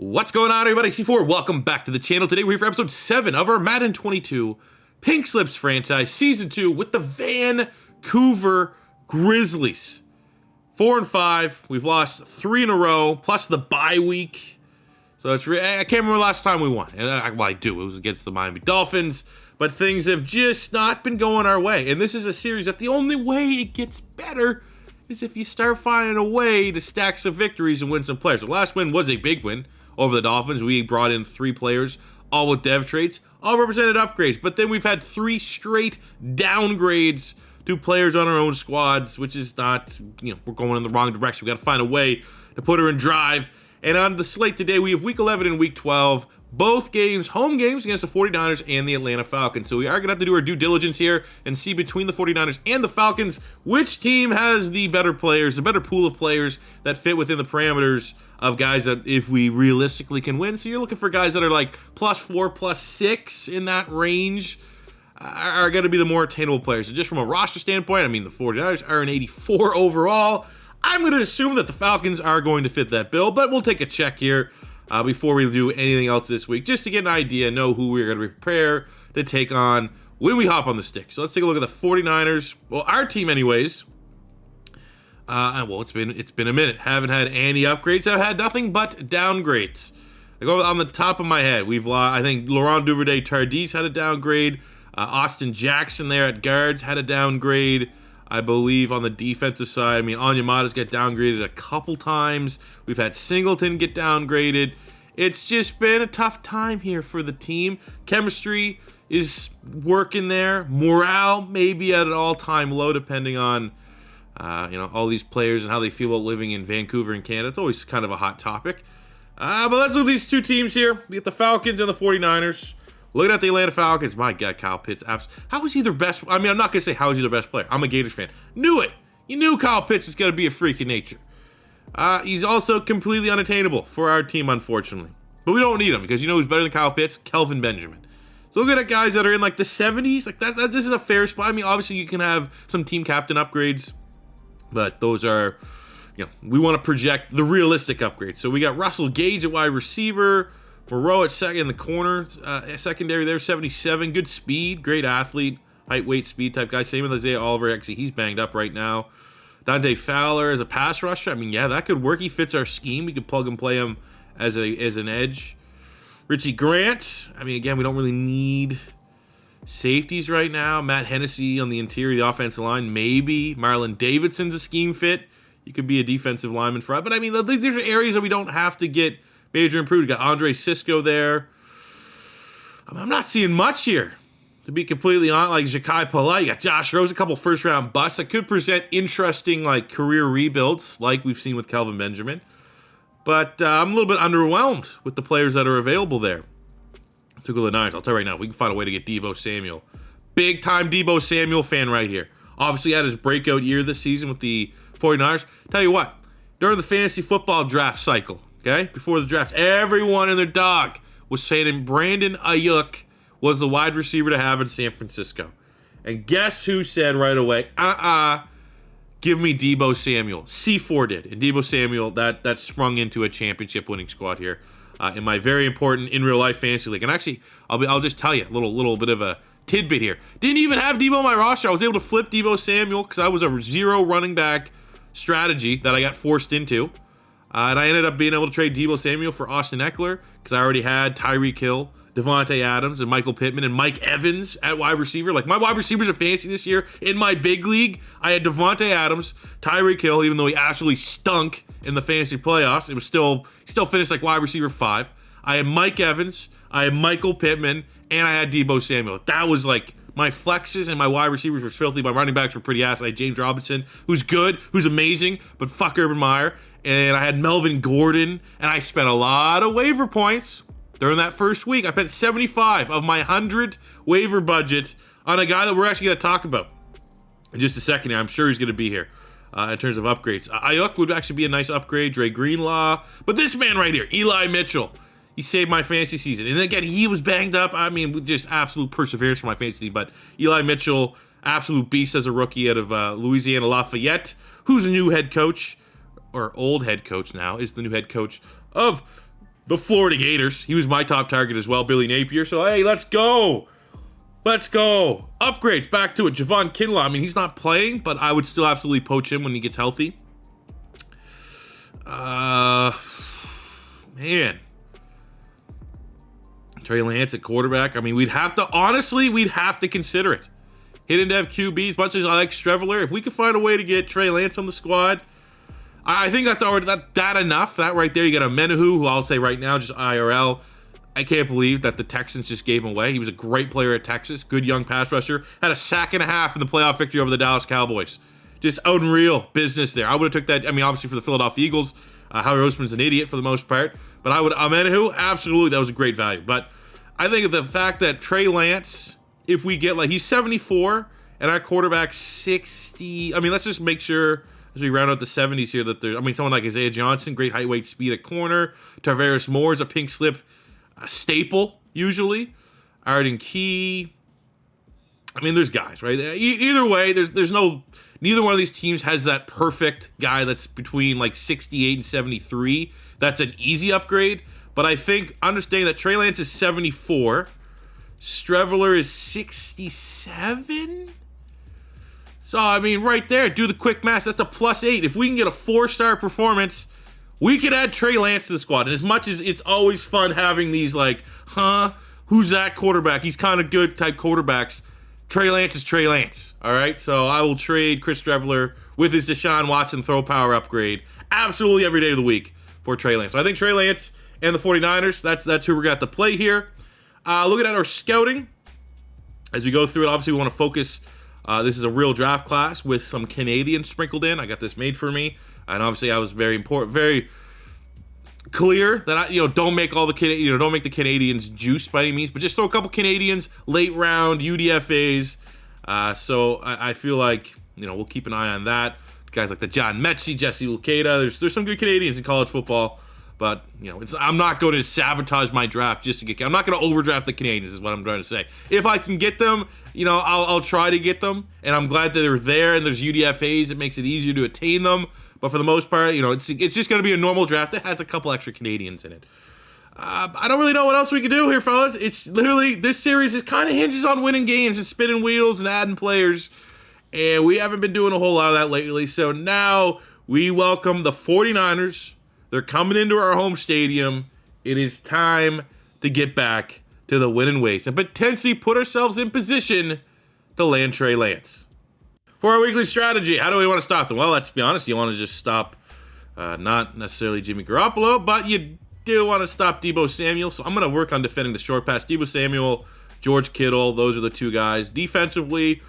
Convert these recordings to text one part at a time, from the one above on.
What's going on, everybody? C4, welcome back to the channel. Today we're here for episode 7 of our Madden 22 Pink Slips franchise, season 2, with the Vancouver Grizzlies. 4-5. We've lost 3 in a row, plus the bye week. So it's I can't remember the last time we won. And I do. It was against the Miami Dolphins. But things have just not been going our way. And this is a series that the only way it gets better is if you start finding a way to stack some victories and win some players. The last win was a big win over the Dolphins. We brought in 3 players, all with dev traits, all represented upgrades. But then we've had 3 straight downgrades to players on our own squads, which is not, we're going in the wrong direction. We got to find a way to put her in drive. And on the slate today, we have Week 11 and Week 12. Both games, home games against the 49ers and the Atlanta Falcons. So we are going to have to do our due diligence here and see between the 49ers and the Falcons which team has the better players, the better pool of players that fit within the parameters of guys that if we realistically can win. So you're looking for guys that are like +4, +6 in that range are going to be the more attainable players. So just from a roster standpoint, I mean, the 49ers are an 84 overall. I'm going to assume that the Falcons are going to fit that bill, but we'll take a check here before we do anything else this week, just to get an idea, know who we're going to prepare to take on when we hop on the stick. So let's take a look at the 49ers. Well, our team anyways. Well, it's been a minute. Haven't had any upgrades. I've had nothing but downgrades. I go on the top of my head. We've lost, I think, Laurent Duvernay-Tardis had a downgrade. Austin Jackson there at guards had a downgrade. I believe on the defensive side, I mean, Onyemata's got downgraded a couple times. We've had Singleton get downgraded. It's just been a tough time here for the team. Chemistry is working there. Morale maybe at an all-time low, depending on, all these players and how they feel about living in Vancouver and Canada. It's always kind of a hot topic. But let's look at these two teams here. We get the Falcons and the 49ers. Looking at the Atlanta Falcons, my God, Kyle Pitts. How is he their best? I mean, I'm not going to say how is he their best player. I'm a Gators fan. Knew it. You knew Kyle Pitts was going to be a freak of nature. He's also completely unattainable for our team, unfortunately. But we don't need him because you know who's better than Kyle Pitts? Kelvin Benjamin. So look at guys that are in like the 70s. Like this is a fair spot. I mean, obviously you can have some team captain upgrades, but those are, we want to project the realistic upgrades. So we got Russell Gage at wide receiver. Moreau at second in the corner, secondary there, 77. Good speed, great athlete, height, weight, speed type guy. Same with Isaiah Oliver. Actually, he's banged up right now. Dante Fowler as a pass rusher. I mean, yeah, that could work. He fits our scheme. We could plug and play him as an edge. Richie Grant. I mean, again, we don't really need safeties right now. Matt Hennessy on the interior, the offensive line, maybe. Marlon Davidson's a scheme fit. He could be a defensive lineman for us. But I mean, these are areas that we don't have to get major improved. You got Andre Cisco there. I'm not seeing much here, to be completely honest. Like Ja'Kai Polite, you got Josh Rose, a couple first-round busts that could present interesting career rebuilds, like we've seen with Kelvin Benjamin. But I'm a little bit underwhelmed with the players that are available there. To go to the Niners, I'll tell you right now, we can find a way to get Deebo Samuel. Big-time Deebo Samuel fan right here. Obviously had his breakout year this season with the 49ers. Tell you what, during the fantasy football draft cycle, okay, before the draft, everyone and their dog was saying Brandon Ayuk was the wide receiver to have in San Francisco. And guess who said right away, give me Deebo Samuel. C4 did. And Deebo Samuel, that sprung into a championship winning squad here in my very important in real life fantasy league. And actually, I'll just tell you a little bit of a tidbit here. Didn't even have Deebo on my roster. I was able to flip Deebo Samuel because I was a 0 running back strategy that I got forced into. And I ended up being able to trade Deebo Samuel for Austin Eckler because I already had Tyreek Hill, Devontae Adams, and Michael Pittman, and Mike Evans at wide receiver. Like, my wide receivers are fantasy this year. In my big league, I had Devontae Adams, Tyreek Hill, even though he absolutely stunk in the fantasy playoffs. It was still finished like wide receiver 5. I had Mike Evans, I had Michael Pittman, and I had Deebo Samuel. That was like my flexes, and my wide receivers were filthy. My running backs were pretty ass. I had James Robinson, who's good, who's amazing, but fuck Urban Meyer. And I had Melvin Gordon, and I spent a lot of waiver points during that first week. I spent 75 of my 100 waiver budget on a guy that we're actually going to talk about in just a second here. I'm sure he's going to be here in terms of upgrades. Ayuk would actually be a nice upgrade, Dre Greenlaw. But this man right here, Eli Mitchell, he saved my fantasy season. And again, he was banged up. I mean, with just absolute perseverance for my fantasy team. But Eli Mitchell, absolute beast as a rookie out of Louisiana Lafayette, who's a new head coach. Or old head coach now, is the new head coach of the Florida Gators. He was my top target as well, Billy Napier. So, hey, let's go. Let's go. Upgrades, back to it. Javon Kinlaw, I mean, he's not playing, but I would still absolutely poach him when he gets healthy. Man. Trey Lance at quarterback. I mean, we'd have to consider it. He didn't have QB as much as I like Streveler. If we could find a way to get Trey Lance on the squad, I think that's already that enough. That right there, you got a Menahu, who I'll say right now, just IRL. I can't believe that the Texans just gave him away. He was a great player at Texas, good young pass rusher. Had a sack and a half in the playoff victory over the Dallas Cowboys. Just unreal business there. I would have took that. I mean, obviously for the Philadelphia Eagles, Howie Roseman's an idiot for the most part. But I would, Menahu, absolutely, that was a great value. But I think of the fact that Trey Lance, if we get he's 74 and our quarterback 60. I mean, let's just make sure as we round out the 70s here that there's, I mean, someone like Isaiah Johnson, great height, weight, speed at corner. Tarvaris Moore is a pink slip staple, usually. Arden Key. I mean, there's guys, right? Either way, there's no, neither one of these teams has that perfect guy that's between 68 and 73. That's an easy upgrade. But I think understanding that Trey Lance is 74, Streveler is 67. So, I mean, right there, do the quick math. That's a +8. If we can get a 4-star performance, we could add Trey Lance to the squad. And as much as it's always fun having these who's that quarterback? He's kind of good type quarterbacks. Trey Lance is Trey Lance. All right, so I will trade Chris Streveler with his Deshaun Watson throw power upgrade absolutely every day of the week for Trey Lance. So I think Trey Lance and the 49ers, that's who we're going to have to play here. Looking at our scouting, as we go through it, obviously we want to focus. This is a real draft class with some Canadians sprinkled in. I got this made for me. And obviously I was very clear that I, don't make all the don't make the Canadians juice by any means, but just throw a couple Canadians, late round UDFAs. So I feel like, we'll keep an eye on that. Guys like the John Mechie, Jesse Luketa. There's some good Canadians in college football, but I'm not going to sabotage my draft just to get. I'm not going to overdraft the Canadians, is what I'm trying to say. If I can get them, I'll try to get them, and I'm glad that they're there. And there's UDFAs. It makes it easier to attain them. But for the most part, it's just going to be a normal draft that has a couple extra Canadians in it. I don't really know what else we can do here, fellas. It's literally, this series is kind of hinges on winning games and spinning wheels and adding players. And we haven't been doing a whole lot of that lately. So now we welcome the 49ers. They're coming into our home stadium. It is time to get back to the winning ways and potentially put ourselves in position to land Trey Lance. For our weekly strategy, how do we want to stop them? Well, let's be honest. You want to just stop, not necessarily Jimmy Garoppolo, but you do want to stop Deebo Samuel. So I'm going to work on defending the short pass. Deebo Samuel, George Kittle, those are the two guys. Defensively,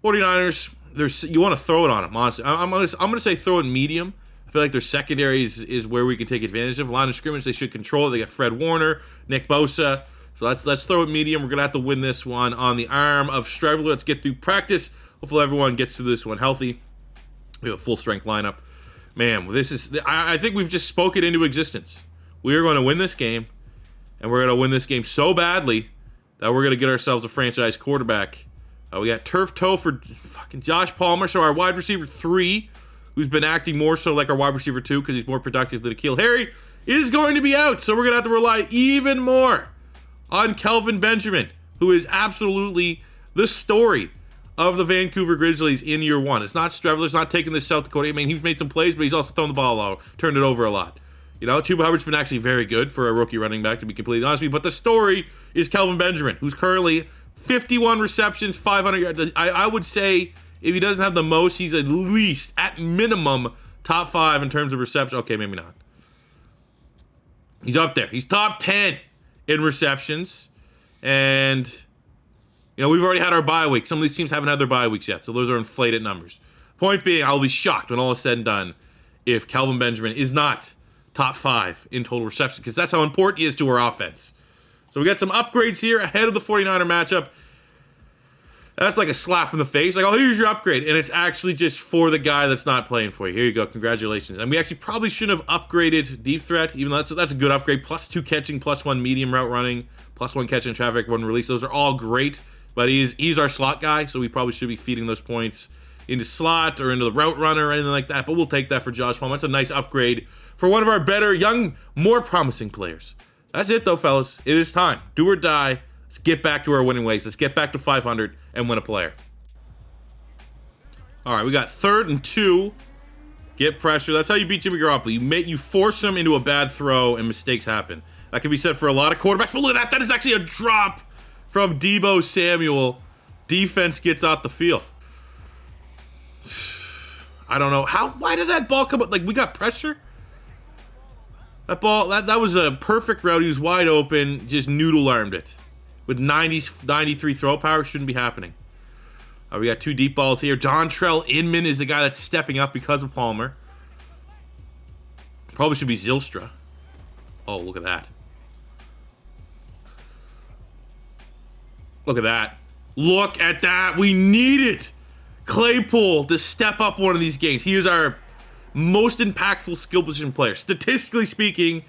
49ers, you want to throw it on them, honestly. I'm going to say throw it medium. I feel like their secondary is where we can take advantage of. Line of scrimmage, they should control it. They got Fred Warner, Nick Bosa. So let's throw it medium. We're going to have to win this one on the arm of Streveler. Let's get through practice. Hopefully everyone gets through this one healthy. We have a full strength lineup. Man, I think we've just spoken into existence. We are going to win this game, and we're going to win this game so badly that we're going to get ourselves a franchise quarterback. We got turf toe for fucking Josh Palmer, so our wide receiver 3, who's been acting more so like our wide receiver 2 because he's more productive than N'Keal Harry, is going to be out. So we're going to have to rely even more on Kelvin Benjamin, who is absolutely the story of the Vancouver Grizzlies in year one. It's not Streveler's not taking this South Dakota. I mean, he's made some plays, but he's also thrown the ball out, turned it over a lot. Chuba Hubbard's been actually very good for a rookie running back, to be completely honest with you. But the story is Kelvin Benjamin, who's currently 51 receptions, 500 yards. I would say if he doesn't have the most, he's at least, at minimum, top 5 in terms of reception. Okay, maybe not. He's up there. He's top 10 in receptions. And we've already had our bye week. Some of these teams haven't had their bye weeks yet, so those are inflated numbers. Point being, I'll be shocked when all is said and done if Kelvin Benjamin is not top 5 in total receptions, because that's how important he is to our offense. So we got some upgrades here ahead of the 49er matchup. That's like a slap in the face. Like, oh, here's your upgrade. And it's actually just for the guy that's not playing for you. Here you go. Congratulations. And we actually probably shouldn't have upgraded deep threat, even though that's a good upgrade. +2 catching, +1 medium route running, +1 catch in traffic, 1 release. Those are all great. But he's our slot guy, so we probably should be feeding those points into slot or into the route runner or anything like that. But we'll take that for Josh Palmer. That's a nice upgrade for one of our better, young, more promising players That's it, though, fellas. It is time. Do or die. Let's get back to our winning ways. Let's get back to 500 and win a player. All right, we got 3rd and 2. Get pressure. That's how you beat Jimmy Garoppolo. You force him into a bad throw, and mistakes happen. That can be said for a lot of quarterbacks. But look at that. That is actually a drop from Deebo Samuel. Defense gets out the field. I don't know. Why did that ball come up? Like, we got pressure? That ball, that was a perfect route. He was wide open. Just noodle-armed it. With 93 throw power, shouldn't be happening. We got 2 deep balls here. Dontrell Inman is the guy that's stepping up because of Palmer. Probably should be Zylstra. Oh, look at that. Look at that. Look at that. We need it. Claypool to step up one of these games. He is our most impactful skill position player, statistically speaking,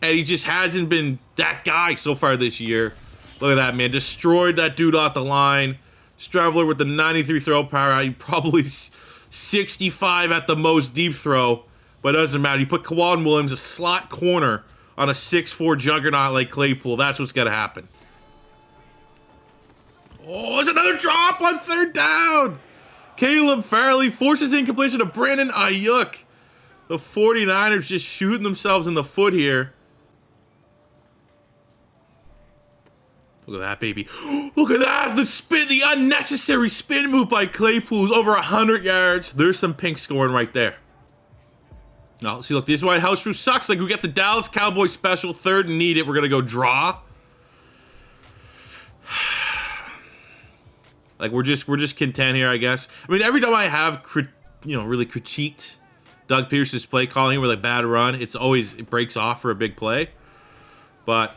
and he just hasn't been that guy so far this year. Look at that, man. Destroyed that dude off the line. Straveler with the 93 throw power. He probably 65 at the most deep throw, but it doesn't matter. You put Kawhi Williams, a slot corner, on a 6'4 juggernaut like Claypool. That's what's got to happen. Oh, there's another drop on 3rd down. Caleb Farley forces incompletion to Brandon Ayuk. The 49ers just shooting themselves in the foot here. Look at that, baby. Look at that. The spin, the unnecessary spin move by Claypool is over 100 yards. There's some pink scoring right there. Now, see, look, this is why house rule sucks. Like, we got the Dallas Cowboys special, 3rd and need it. We're going to go draw. Like, we're just content here, I guess. I mean, every time I have, really critiqued Doug Peterson's play calling with a bad run, it breaks off for a big play. But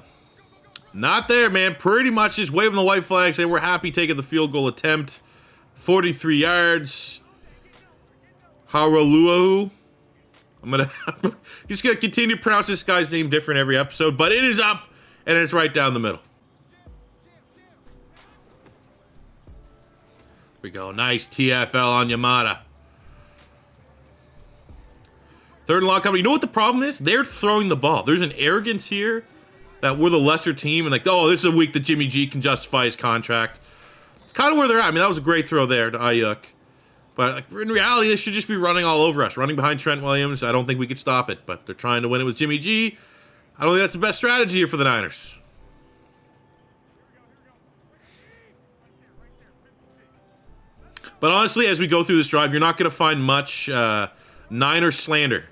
not there, man. Pretty much just waving the white flag, saying we're happy taking the field goal attempt. 43 yards. Haraluahu. I'm just gonna continue to pronounce this guy's name different every episode, but it is up, and it's right down the middle. Here we go. Nice TFL on Yamada. 3rd and long coming. You know what the problem is? They're throwing the ball. There's an arrogance here that we're the lesser team, and like, oh, this is a week that Jimmy G can justify his contract. It's kind of where they're at. I mean, that was a great throw there to Ayuk. But like, in reality, they should just be running all over us. Running behind Trent Williams. I don't think we could stop it, but they're trying to win it with Jimmy G. I don't think that's the best strategy here for the Niners. But honestly, as we go through this drive, you're not going to find much Niner slander.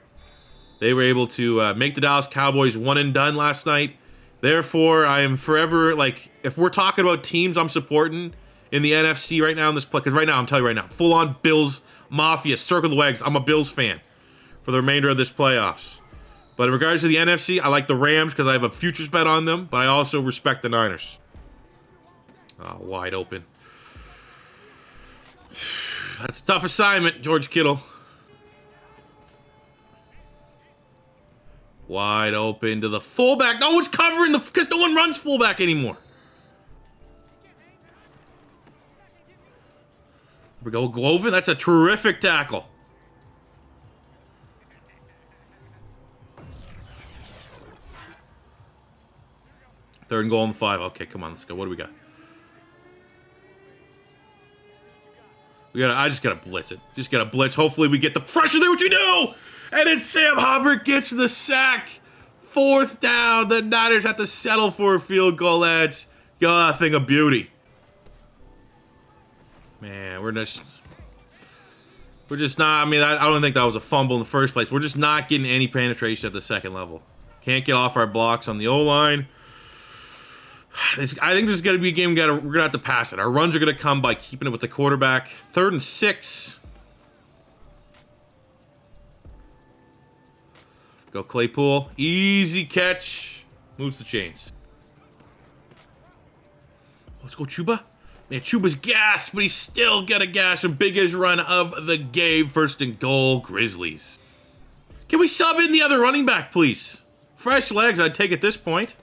They were able to make the Dallas Cowboys one and done last night. Therefore, I am forever, like, if we're talking about teams I'm supporting in the NFC right now in this play, because right now, I'm telling you right now, full-on Bills Mafia, circle the wags. I'm a Bills fan for the remainder of this playoffs. But in regards to the NFC, I like the Rams because I have a futures bet on them, but I also respect the Niners. Oh, wide open. That's a tough assignment, George Kittle. Wide open to the fullback. No one's covering because no one runs fullback anymore. Here we go, Glovin. That's a terrific tackle. Third and goal on the 5. Okay, come on, let's go. What do we got? I just gotta blitz it. Just gotta blitz. Hopefully we get the pressure there, which we do! And then Sam Hubbard gets the sack. 4th down. The Niners have to settle for a field goal. That's a thing of beauty. Man, we're just not, I mean, I don't think that was a fumble in the first place. We're just not getting any penetration at the second level. Can't get off our blocks on the O-line. I think this is going to be a game we're going to have to pass it. Our runs are going to come by keeping it with the quarterback. 3rd and 6. Go Claypool. Easy catch. Moves the chains. Let's go Chuba. Man, Chuba's gassed, but he's still got a gash. The biggest run of the game. 1st and goal, Grizzlies. Can we sub in the other running back, please? Fresh legs, I'd take at this point.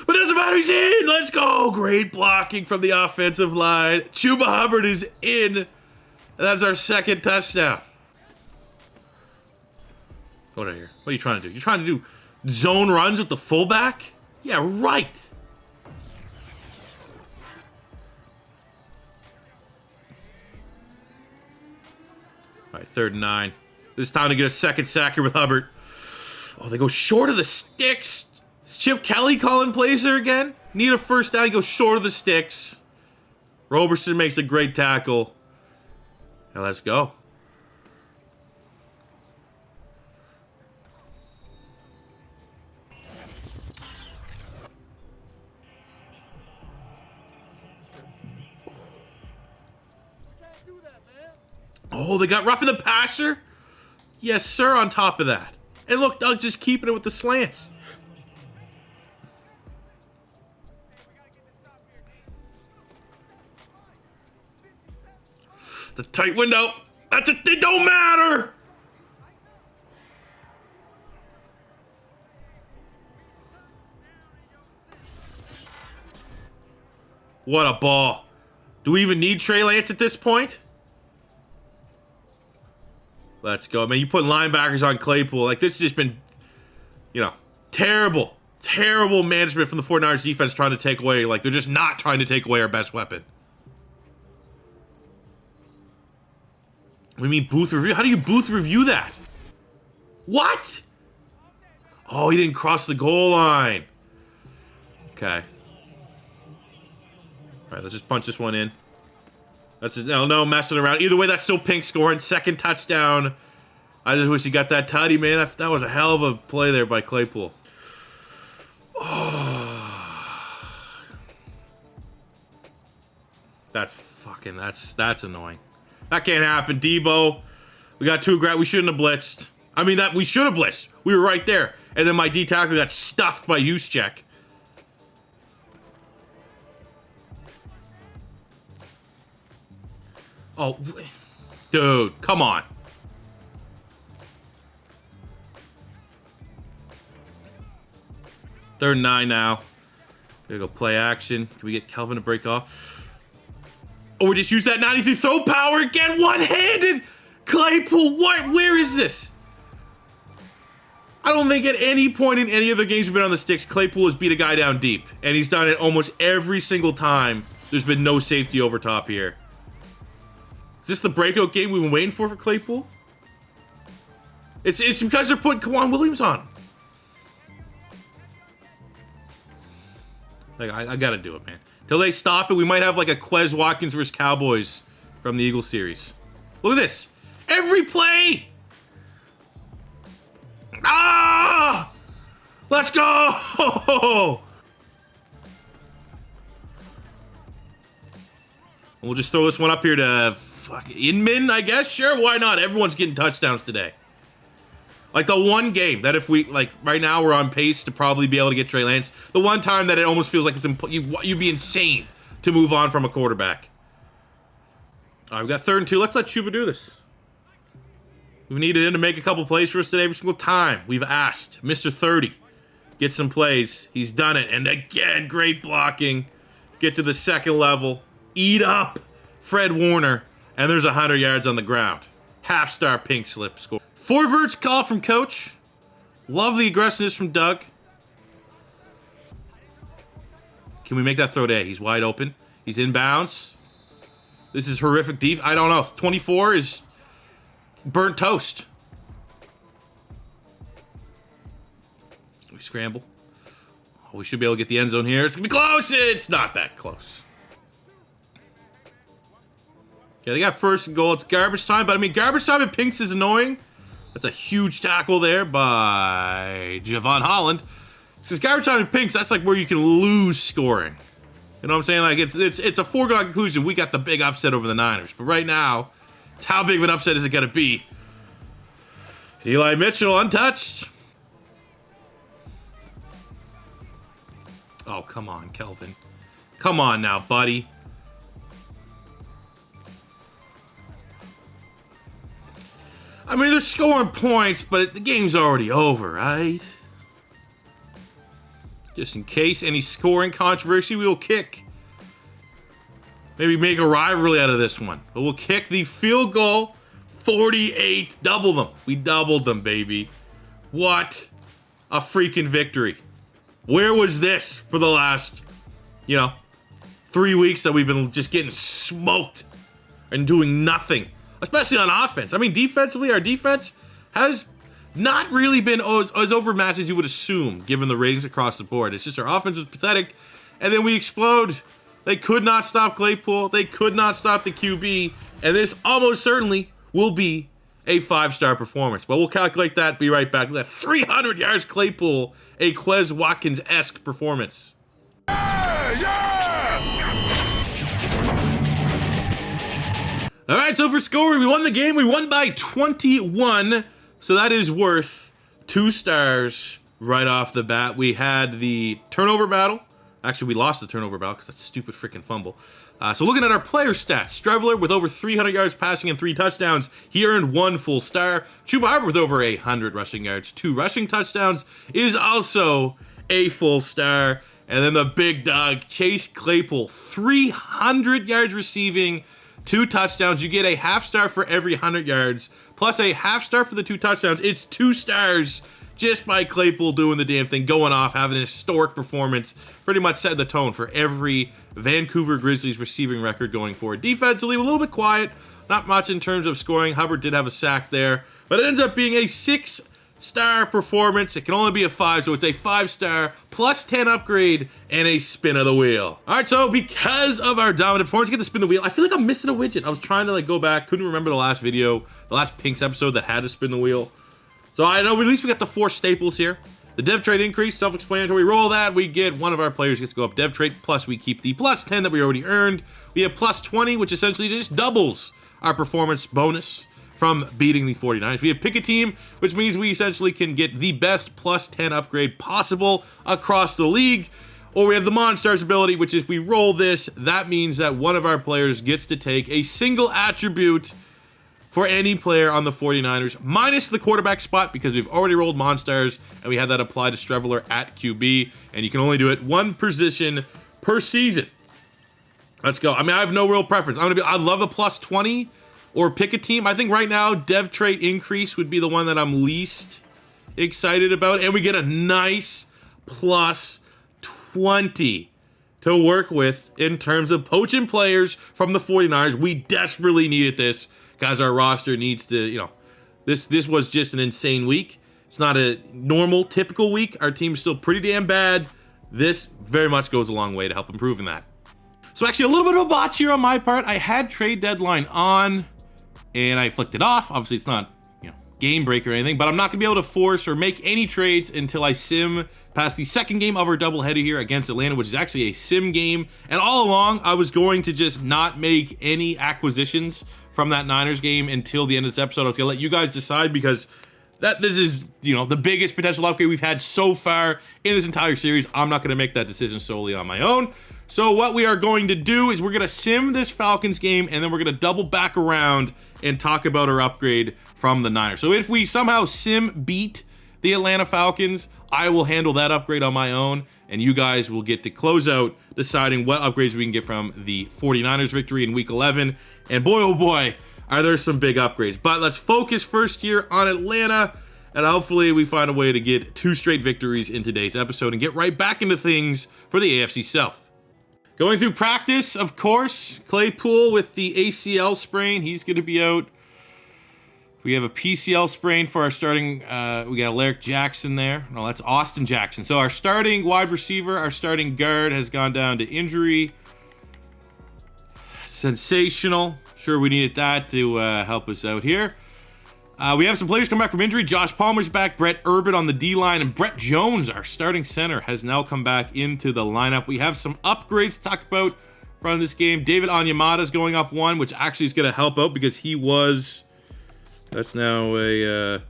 But it doesn't matter, he's in! Let's go! Great blocking from the offensive line. Chuba Hubbard is in. And that's our 2nd touchdown. What are you? What are you trying to do? You're trying to do Zone runs with the fullback? Yeah, right. All right, 3rd and 9. This time to get a second sack here with Hubbard. Oh, they go short of the sticks. Is Chip Kelly calling plays there again? Need a first down, go short of the sticks. Roberson makes a great tackle. Now let's go. Oh, they got roughing the passer? Yes, sir, on top of that. And look, Doug just keeping it with the slants. It's a tight window. It don't matter. What a ball. Do we even need Trey Lance at this point? Let's go. Man, you put linebackers on Claypool. Like, this has just been, you know, terrible management from the 49ers defense trying to take away. Like, they're just not trying to take away our best weapon. What do you mean booth review? How do you booth review that? What? Oh, he didn't cross the goal line. Okay. All right, let's just punch this one in. That's no messing around. Either way, that's still Pink scoring. Second touchdown. I just wish he got that tutty, man. That was a hell of a play there by Claypool. Oh. That's annoying. That can't happen, Debo. We got too aggressive. We shouldn't have blitzed. I mean, we should have blitzed. We were right there. And then my D tackle got stuffed by Juszczyk. Oh, dude, come on. Third and 9 now. There we go, play action. Can we get Kelvin to break off? Oh, we just use that 93 throw power again. One-handed. Claypool, what? Where is this? I don't think at any point in any of the games we've been on the sticks, Claypool has beat a guy down deep. And he's done it almost every single time. There's been no safety over top here. Is this the breakout game we've been waiting for Claypool? It's because they're putting Kwan Williams on him. Like, I gotta do it, man. Till they stop it, we might have like a Quez Watkins versus Cowboys from the Eagles series. Look at this. Every play! Ah! Let's go! We'll just throw this one up here to Inman, I guess. Sure, why not? Everyone's getting touchdowns today. Like the one game that if we, like right now we're on pace to probably be able to get Trey Lance. The one time that it almost feels like it's you'd be insane to move on from a quarterback. All right, we got 3rd and 2. Let's let Chuba do this. We've needed him to make a couple plays for us today every single time. We've asked Mr. 30. Get some plays. He's done it. And again, great blocking. Get to the second level. Eat up Fred Warner. And there's 100 yards on the ground. Half-star pink slip score. 4 verts call from Coach. Love the aggressiveness from Doug. Can we make that throw today? He's wide open. He's inbounds. This is horrific deep. I don't know. 24 is burnt toast. We scramble. Oh, we should be able to get the end zone here. It's going to be close. It's not that close. Okay, they got 1st and goal. It's garbage time. But, I mean, garbage time at Pinks is annoying. That's a huge tackle there by Javon Holland. Because garbage time at Pinks, that's like where you can lose scoring. You know what I'm saying? Like, it's a foregone conclusion. We got the big upset over the Niners. But right now, it's how big of an upset is it going to be? Eli Mitchell untouched. Oh, come on, Kelvin. Come on now, buddy. I mean, they're scoring points, but the game's already over, right? Just in case any scoring controversy, we will kick. Maybe make a rivalry out of this one. But we'll kick the field goal. 48. Double them. We doubled them, baby. What? a freaking victory. Where was this for the last, 3 weeks that we've been just getting smoked and doing nothing, especially on offense? I mean, defensively, our defense has not really been as overmatched as you would assume, given the ratings across the board. It's just our offense was pathetic, and then we explode. They could not stop Claypool. They could not stop the QB, and this almost certainly will be a 5-star performance. But we'll calculate that, be right back. Look at that 300 yards Claypool, a Quez Watkins-esque performance. All right, so for scoring, we won the game. We won by 21, so that is worth 2 stars right off the bat. We had the turnover battle. Actually, we lost the turnover battle because that stupid freaking fumble. So looking at our player stats, Strevler with over 300 yards passing and 3 touchdowns, he earned 1 full star. Chuba Hubbard with over 100 rushing yards, 2 rushing touchdowns is also a full star. And then the big dog, Chase Claypool, 300 yards receiving, 2 touchdowns. You get a half star for every 100 yards, plus a half star for the 2 touchdowns. It's 2 stars just by Claypool doing the damn thing, going off, having an historic performance, pretty much setting the tone for every Vancouver Grizzlies receiving record going forward. Defensively, a little bit quiet, not much in terms of scoring. Hubbard did have a sack there, but it ends up being a 6-star performance. It can only be a 5, so it's a 5-star plus 10 upgrade and a spin of the wheel. All right, so because of our dominant performance, get the spin the wheel. I feel like I'm missing a widget. I was trying to go back, couldn't remember the last video, the last Pinks episode that had to spin the wheel. So I know at least we got the 4 staples here. The dev trade increase, self-explanatory. Roll that, we get one of our players gets to go up dev trade, plus we keep the plus 10 that we already earned. We have plus 20, which essentially just doubles our performance bonus from beating the 49ers. We have pick a team, which means we essentially can get the best plus 10 upgrade possible across the league. Or we have the Monstars ability, which if we roll this, that means that one of our players gets to take a single attribute for any player on the 49ers, minus the quarterback spot, because we've already rolled Monstars, and we had that apply to Strevler at QB, and you can only do it 1 position per season. Let's go. I mean, I have no real preference. I love a plus 20 or pick a team. I think right now, dev trait increase would be the one that I'm least excited about, and we get a nice plus 20 to work with in terms of poaching players from the 49ers. We desperately needed this, because our roster needs to, this was just an insane week. It's not a normal, typical week. Our team's still pretty damn bad. This very much goes a long way to help improving that. So actually a little bit of a botch here on my part. I had trade deadline on, and I flicked it off. Obviously it's not, game breaker or anything, but I'm not gonna be able to force or make any trades until I sim past the second game of our doubleheader here against Atlanta, which is actually a sim game. And all along, I was going to just not make any acquisitions from that Niners game until the end of this episode. I was gonna let you guys decide, because this is, the biggest potential upgrade we've had so far in this entire series. I'm not gonna make that decision solely on my own. So what we are going to do is we're gonna sim this Falcons game, and then we're gonna double back around and talk about our upgrade from the Niners. So if we somehow sim beat the Atlanta Falcons, I will handle that upgrade on my own, and you guys will get to close out deciding what upgrades we can get from the 49ers victory in week 11. And boy, oh boy, are there some big upgrades. But let's focus first here on Atlanta, and hopefully we find a way to get 2 straight victories in today's episode and get right back into things for the AFC South. Going through practice, of course, Claypool with the ACL sprain, he's going to be out. We have a PCL sprain for our starting, we got Alaric Jackson there. No, that's Austin Jackson. So our starting wide receiver, our starting guard has gone down to injury. Sensational. Sure, we needed that to help us out here. We have some players come back from injury. Josh Palmer's back, Brett Urban on the D-line, and Brett Jones, our starting center, has now come back into the lineup. We have some upgrades to talk about from this game. David Onyemata is going up 1, which actually is going to help out because he was... That's now a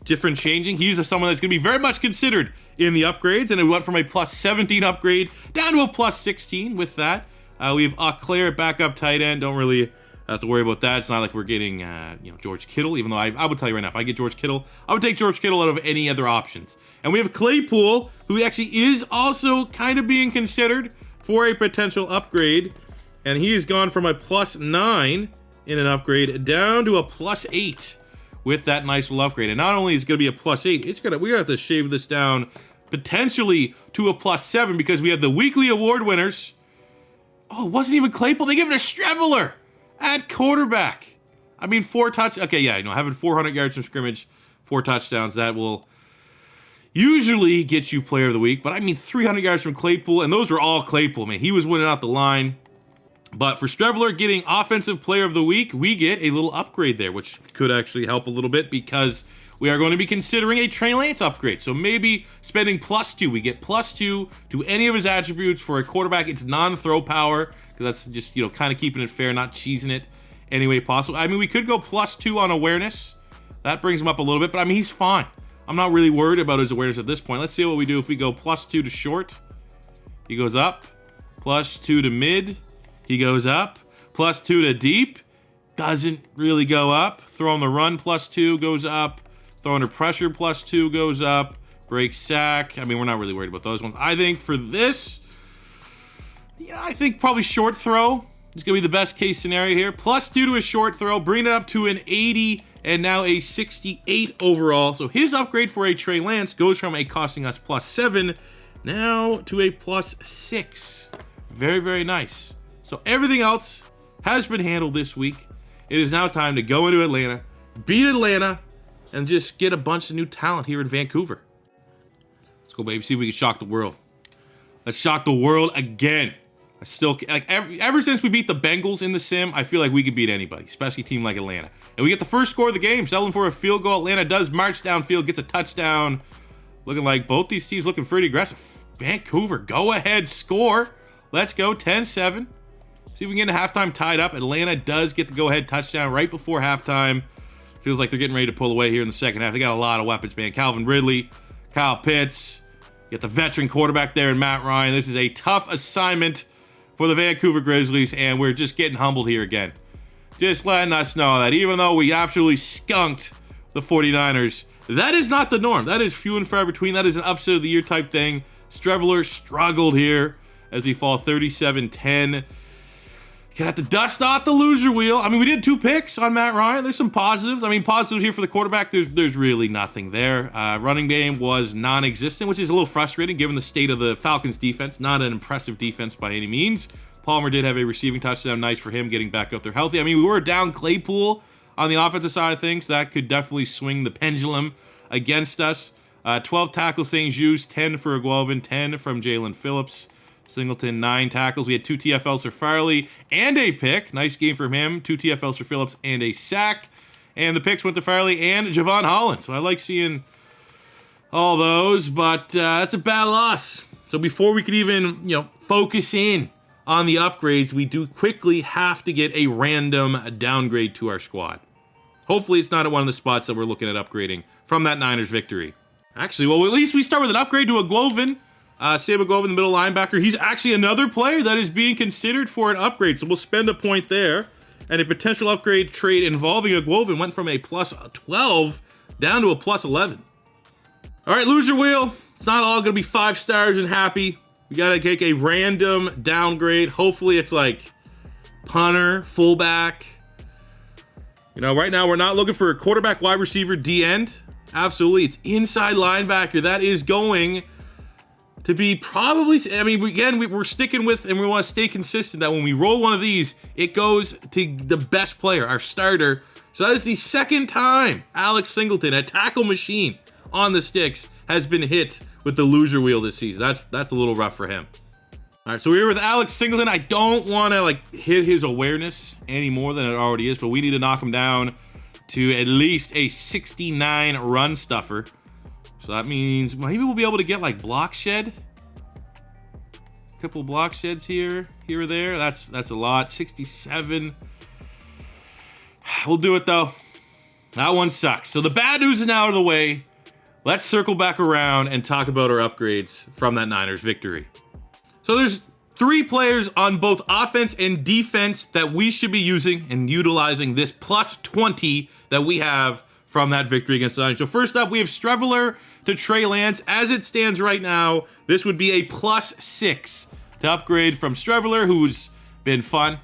different changing. He's someone that's going to be very much considered in the upgrades, and it went from a plus 17 upgrade down to a plus 16 with that. We have Auclair at backup tight end. Don't really have to worry about that. It's not like we're getting George Kittle, even though I would tell you right now, if I get George Kittle, I would take George Kittle out of any other options. And we have Claypool, who actually is also kind of being considered for a potential upgrade, and he has gone from a plus 9 in an upgrade down to a plus 8 with that nice little upgrade. And not only is it going to be a +8, we're going to have to shave this down potentially to a +7 because we have the weekly award winners. Oh, it wasn't even Claypool. They give it to Streveler at quarterback. I mean, 4 touchdowns. Okay, yeah, having 400 yards from scrimmage, 4 touchdowns, that will usually get you player of the week. But I mean, 300 yards from Claypool, and those were all Claypool, man. He was winning out the line. But for Streveler getting offensive player of the week, we get a little upgrade there, which could actually help a little bit because we are going to be considering a Trey Lance upgrade. So maybe spending +2. We get +2 to any of his attributes for a quarterback. It's non-throw power because that's just, kind of keeping it fair, not cheesing it any way possible. I mean, we could go +2 on awareness. That brings him up a little bit, but I mean, he's fine. I'm not really worried about his awareness at this point. Let's see what we do if we go +2 to short. He goes up. +2 to mid. He goes up. +2 to deep. Doesn't really go up. Throw on the run, +2 goes up. Throw under pressure, +2 goes up. Break sack. I mean, we're not really worried about those ones. I think for this, I think probably short throw is going to be the best case scenario here. +2 to a short throw. Bring it up to an 80 and now a 68 overall. So his upgrade for a Trey Lance goes from a costing us +7 now to a +6. Very, very nice. So everything else has been handled this week. It is now time to go into Atlanta, beat Atlanta, and just get a bunch of new talent here in Vancouver. Let's go, baby. See if we can shock the world. Let's shock the world again. I still, like, ever since we beat the Bengals in the sim, I feel like we can beat anybody, especially a team like Atlanta. And we get the first score of the game, settling for a field goal. Atlanta does march downfield, gets a touchdown. Looking like both these teams looking pretty aggressive. Vancouver, go ahead, score. Let's go, 10-7. See if we can get a halftime tied up. Atlanta does get the go-ahead touchdown right before halftime. Feels like they're getting ready to pull away here in the second half. They got a lot of weapons, man. Calvin Ridley, Kyle Pitts. Get the veteran quarterback there in Matt Ryan. This is a tough assignment for the Vancouver Grizzlies, and we're just getting humbled here again. Just letting us know that even though we absolutely skunked the 49ers, that is not the norm. That is few and far between. That is an upset of the year type thing. Streveler struggled here as we fall 37-10. Gonna have to dust off the loser wheel. I mean, we did 2 picks on Matt Ryan. There's some positives. I mean, positives here for the quarterback. There's really nothing there. Running game was non-existent, which is a little frustrating given the state of the Falcons defense. Not an impressive defense by any means. Palmer did have a receiving touchdown. Nice for him getting back up there healthy. I mean, we were down Claypool on the offensive side of things. That could definitely swing the pendulum against us. 12 tackles, St. Juste, 10 for Aguelvin, 10 from Jalen Phillips. Singleton, 9 tackles. We had 2 TFLs for Farley and a pick. Nice game from him. 2 TFLs for Phillips and a sack. And the picks went to Farley and Javon Holland. So I like seeing all those, but that's a bad loss. So before we could even, focus in on the upgrades, we do quickly have to get a random downgrade to our squad. Hopefully it's not at one of the spots that we're looking at upgrading from that Niners victory. Actually, well, at least we start with an upgrade to Aguelvin. Sam Aguelvin, the middle linebacker. He's actually another player that is being considered for an upgrade, so we'll spend a point there. And a potential upgrade trade involving Aguelvin went from a +12 down to a +11. All right, loser wheel. It's not all going to be 5 stars and happy. We got to take a random downgrade. Hopefully it's like punter, fullback. Right now we're not looking for a quarterback, wide receiver, D-end. Absolutely, it's inside linebacker. That is going to be probably, we're sticking with, and we want to stay consistent that when we roll one of these, it goes to the best player, our starter. So that is the second time Alex Singleton, a tackle machine on the sticks, has been hit with the loser wheel this season. That's a little rough for him. All right, so we're here with Alex Singleton. I don't want to hit his awareness any more than it already is, but we need to knock him down to at least a 69 run stuffer. So that means maybe we'll be able to get block shed. A couple block sheds here or there. That's a lot. 67. We'll do it though. That one sucks. So the bad news is now out of the way. Let's circle back around and talk about our upgrades from that Niners victory. So there's 3 players on both offense and defense that we should be using and utilizing this +20 that we have from that victory against the Niners. So first up, we have Streveler to Trey Lance. As it stands right now, this would be a +6 to upgrade from Streveler, who's been fun.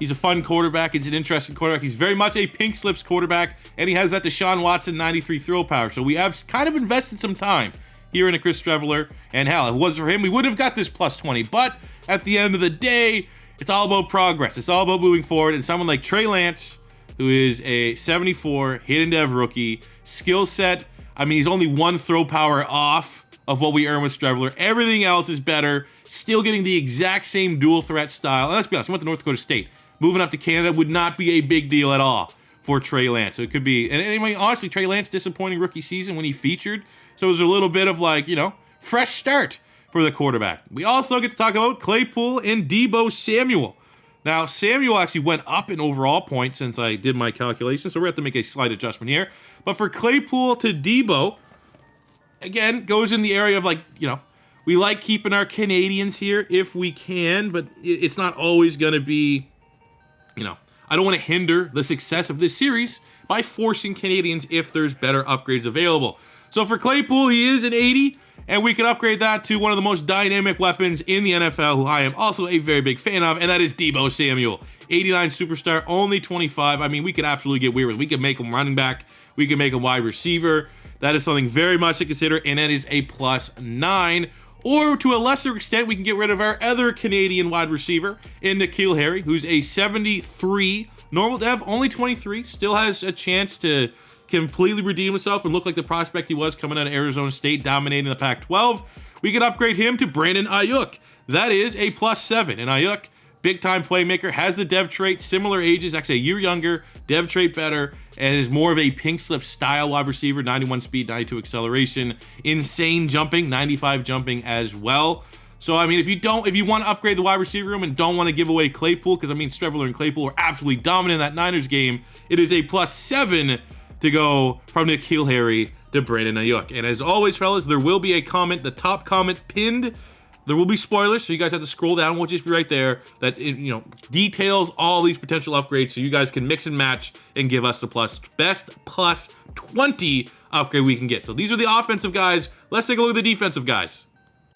He's a fun quarterback. He's an interesting quarterback. He's very much a pink slips quarterback, and he has that Deshaun Watson 93 throw power. So we have kind of invested some time here in a Chris Streveler, and hell, if it wasn't for him, we would have got this plus 20. But at the end of the day, it's all about progress. It's all about moving forward, and someone like Trey Lance, who is a 74 hidden dev rookie, skill set, I mean, he's only one throw power off of what we earn with Streveler. Everything else is better. Still getting the exact same dual threat style. And let's be honest, he went to North Dakota State. Moving up to Canada would not be a big deal at all for Trey Lance. So it could be, and anyway, honestly, Trey Lance, disappointing rookie season when he featured. So there's a little bit of like, you know, fresh start for the quarterback. We also get to talk about Claypool and Deebo Samuel. Now, Samuel actually went up in overall points since I did my calculation, so we're going to have to make a slight adjustment here. But for Claypool to Deebo, again, goes in the area of like, you know, we like keeping our Canadians here if we can, but it's not always going to be, you know, I don't want to hinder the success of this series by forcing Canadians if there's better upgrades available. So for Claypool, he is an 80, and we can upgrade that to one of the most dynamic weapons in the NFL, who I am also a very big fan of, and that is Deebo Samuel. 89 superstar, only 25. I mean, we could absolutely get weird with it. We could make him running back. We could make him wide receiver. That is something very much to consider, and that is a +9. Or to a lesser extent, we can get rid of our other Canadian wide receiver in N'Keal Harry, who's a 73 normal dev, only 23, still has a chance to completely redeem himself and look like the prospect he was coming out of Arizona State, dominating the Pac-12. We can upgrade him to Brandon Ayuk. That is a +7. And Ayuk, big-time playmaker, has the dev trait, similar ages, actually a year younger, dev trait better, and is more of a pink slip style wide receiver, 91 speed, 92 acceleration, insane jumping, 95 jumping as well. So, I mean, if you want to upgrade the wide receiver room and don't want to give away Claypool, because, I mean, Streveler and Claypool are absolutely dominant in that Niners game, it is a +7 to go from N'Keal Harry to Brandon Ayuk. And as always, fellas, there will be a comment, the top comment pinned. There will be spoilers, so you guys have to scroll down. We'll just be right there. That, you know, details all these potential upgrades, so you guys can mix and match and give us the best +20 upgrade we can get. So these are the offensive guys. Let's take a look at the defensive guys.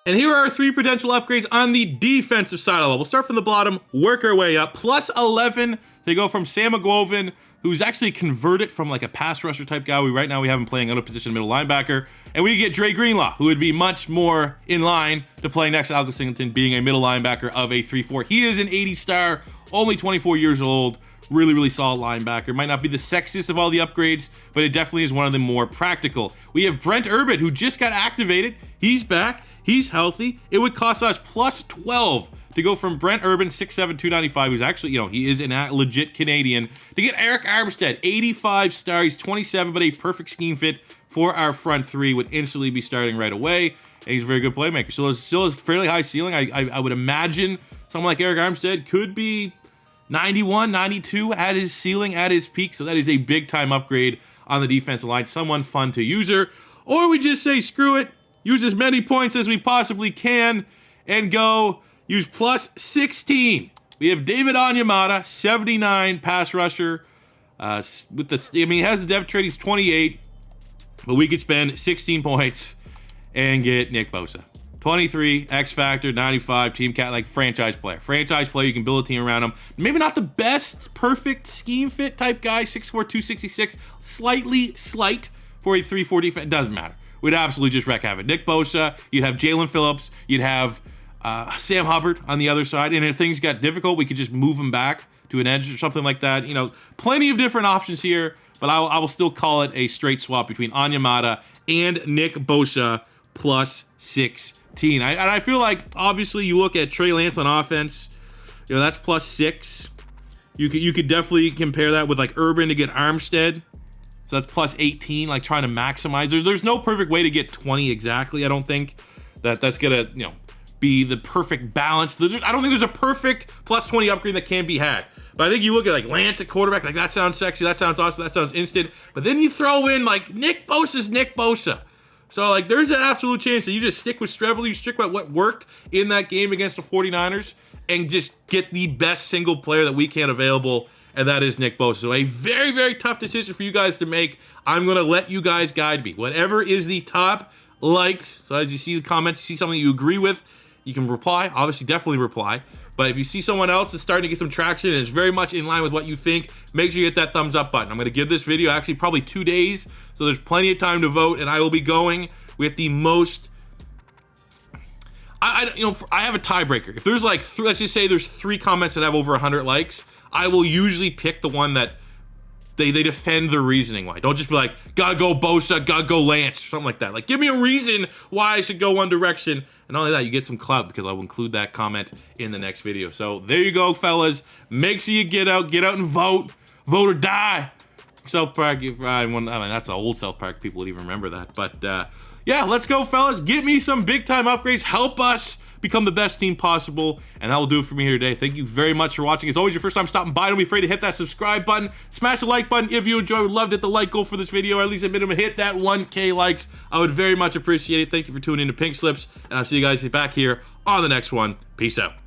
And here are our 3 potential upgrades on the defensive side of the ball. We'll start from the bottom, work our way up. +11, they go from Sam McGovern, who's actually converted from like a pass rusher type guy. Right now we have him playing out of position middle linebacker. And we get Dre Greenlaw, who would be much more in line to play next to Alco Singleton, being a middle linebacker of a 3-4. He is an 80 star, only 24 years old. Really, really solid linebacker. Might not be the sexiest of all the upgrades, but it definitely is one of the more practical. We have Brent Urban, who just got activated. He's back. He's healthy. It would cost us +12 to go from Brent Urban, 6'7", 295, who's actually, you know, he is a legit Canadian, to get Eric Armstead, 85 star. He's 27, but a perfect scheme fit for our front 3, would instantly be starting right away. And he's a very good playmaker. So there's still a fairly high ceiling. I would imagine someone like Eric Armstead could be 91, 92 at his ceiling, at his peak. So that is a big time upgrade on the defensive line. Someone fun to user. Or we just say, screw it, use as many points as we possibly can and go use +16. We have David Onyemata, 79 pass rusher. With the, I mean, he has the dev trait, he's 28, but we could spend 16 points and get Nick Bosa. 23, X Factor, 95, team cat, like franchise player. Franchise player, you can build a team around him. Maybe not the best, perfect scheme fit type guy, 6'4", 266, slight for a 3-4 defense, doesn't matter. We'd absolutely just wreck havoc. Nick Bosa, you'd have Jalen Phillips, you'd have Sam Hubbard on the other side, and if things got difficult, we could just move him back to an edge or something like that. You know, plenty of different options here, but I will still call it a straight swap between Onyemata and Nick Bosa +16. I feel like, obviously, you look at Trey Lance on offense, you know, that's +6. You could definitely compare that with like Urban to get Armstead. So that's +18, like trying to maximize. There's no perfect way to get 20 exactly. I don't think that's gonna, you know, be the perfect balance. I don't think there's a perfect +20 upgrade that can be had. But I think you look at like Lance at quarterback, like that sounds sexy, that sounds awesome, that sounds instant. But then you throw in like Nick Bosa's Nick Bosa. So like there's an absolute chance that you just stick with Streveler, you stick with what worked in that game against the 49ers, and just get the best single player that we can available, and that is Nick Bosa. So a very, very tough decision for you guys to make. I'm going to let you guys guide me. Whatever is the top liked, so as you see the comments, you see something you agree with, you can reply. Obviously, definitely reply. But if you see someone else that's starting to get some traction and it's very much in line with what you think, make sure you hit that thumbs up button. I'm going to give this video actually probably 2 days, so there's plenty of time to vote, and I will be going with the most... I have a tiebreaker. If there's like, let's just say there's 3 comments that have over 100 likes, I will usually pick the one that they defend their reasoning why. Don't just be like, gotta go Bosa, gotta go Lance, or something like that. Like, give me a reason why I should go one direction. And not only that, you get some clout because I will include that comment in the next video. So there you go, fellas. Make sure you get out and vote. Vote or die. South Park, I mean, that's an old South Park. People would even remember that. But yeah, let's go, fellas. Get me some big-time upgrades. Help us become the best team possible. And that will do it for me here today. Thank you very much for watching. As always, your first time stopping by, don't be afraid to hit that subscribe button. Smash the like button if you enjoyed. Would love to hit the like goal for this video, or at least a minimum hit that 1K likes. I would very much appreciate it. Thank you for tuning in to Pink Slips, and I'll see you guys back here on the next one. Peace out.